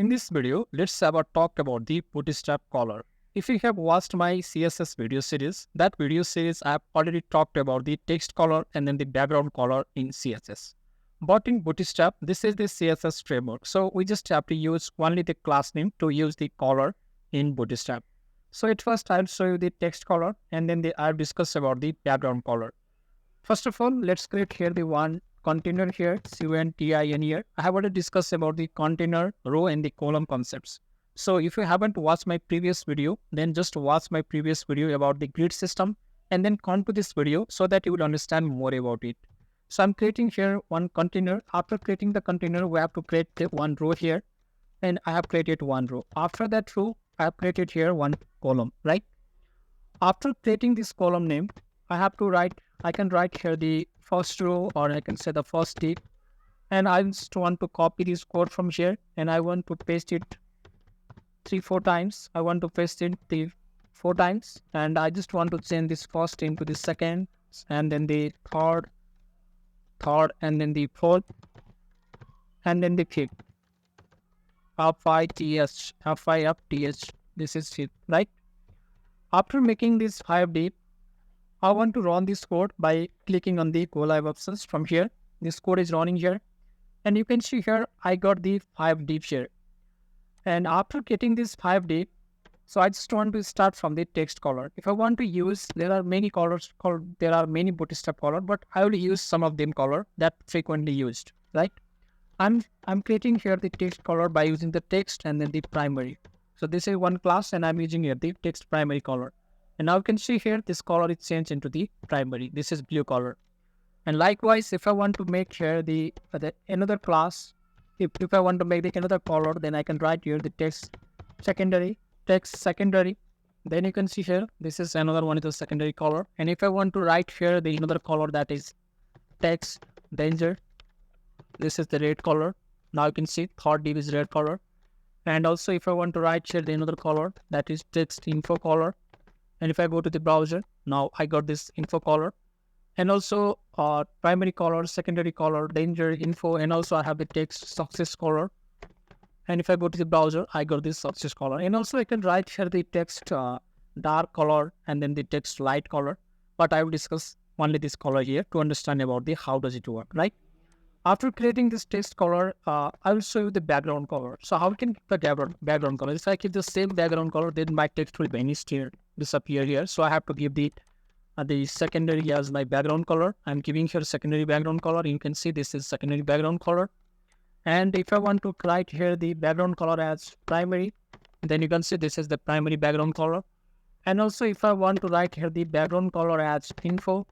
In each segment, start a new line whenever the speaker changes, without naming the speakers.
In this video, let's have a talk about the Bootstrap color. If you have watched my CSS video series, that video series I have already talked about the text color and then the background color in CSS. But in Bootstrap, this is the CSS framework. So we just have to use only the class name to use the color in Bootstrap. So at first I'll show you the text color and then I'll discuss about the background color. First of all, let's create here the one container here, contain here. I have already discussed about the container, row and the column concepts. So if you haven't watched my previous video, then just watch my previous video about the grid system and then come to this video so that you will understand more about it. So I'm creating here one container. After creating the container, we have to create the one row here, and I have created one row. After that row, I have created here one column, right? After creating this column name, I can write here the first row, or I can say the first div, and I just want to copy this code from here and I want to paste it 3-4 times. I want to paste it the 4 times, and I just want to change this first into the second, and then the third, and then the fourth, and then the fifth. F5th. This is it, right? After making this 5 div, I want to run this code by clicking on the go live options from here. This code is running here, and you can see here I got the 5 divs here. And after getting this 5 div, so I just want to start from the text color. If I want to use, there are many colors there are many Bootstrap color, but I will use some of them color that frequently used, right? I'm creating here the text color by using the text and then the primary. So this is one class, and I'm using here the text primary color. And now you can see here this color is changed into the primary. This is blue color. And likewise, if I want to make here the another class, if I want to make another color, then I can write here the text secondary. Then you can see here this is another one, is the secondary color. And if I want to write here the another color, that is text danger, this is the red color. Now you can see third div is red color. And also if I want to write here the another color, that is text info color. And if I go to the browser, now I got this info color, and also primary color, secondary color, danger, info, and also I have the text success color. And if I go to the browser, I got this success color. And also I can write here the text dark color and then the text light color. But I will discuss only this color here to understand about the how does it work, right? After creating this text color, I will show you the background color. So how we can keep the background color? If I keep the same background color, then my text will vanish here, disappear here. So I have to give the secondary as my background color. I'm giving here secondary background color. You can see this is secondary background color. And if I want to write here the background color as primary, then you can see this is the primary background color. And also if I want to write here the background color as info,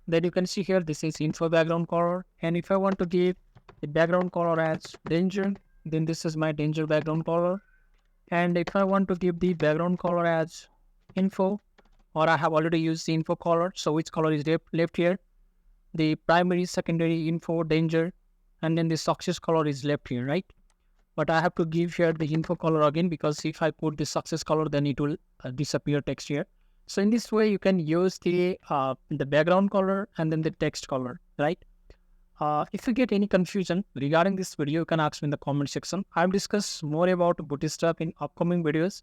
then you can see here this is info background color. And if I want to give the background color as danger, then this is my danger background color. And if I want to give the background color as info, or I have already used the info color, so which color is left here? The primary, secondary, info, danger, and then the success color is left here, right? But I have to give here the info color again, because if I put the success color, then it will disappear text here. So in this way, you can use the background color and then the text color, right? If you get any confusion regarding this video, you can ask me in the comment section. I'll discuss more about Bootstrap in upcoming videos.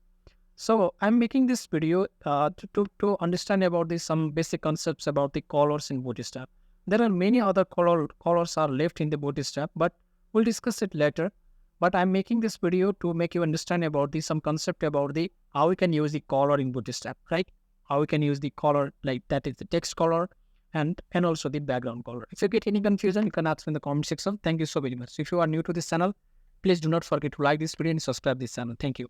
So I'm making this video to understand about some basic concepts about the colors in Bootstrap. There are many other colors are left in the Bootstrap, but we'll discuss it later. But I'm making this video to make you understand about some concept about how we can use the color in Bootstrap, right? How we can use the color, like that is the text color and also the background color. If you get any confusion, you can ask me in the comment section. Thank you so very much. If you are new to this channel, please do not forget to like this video and subscribe this channel. Thank you.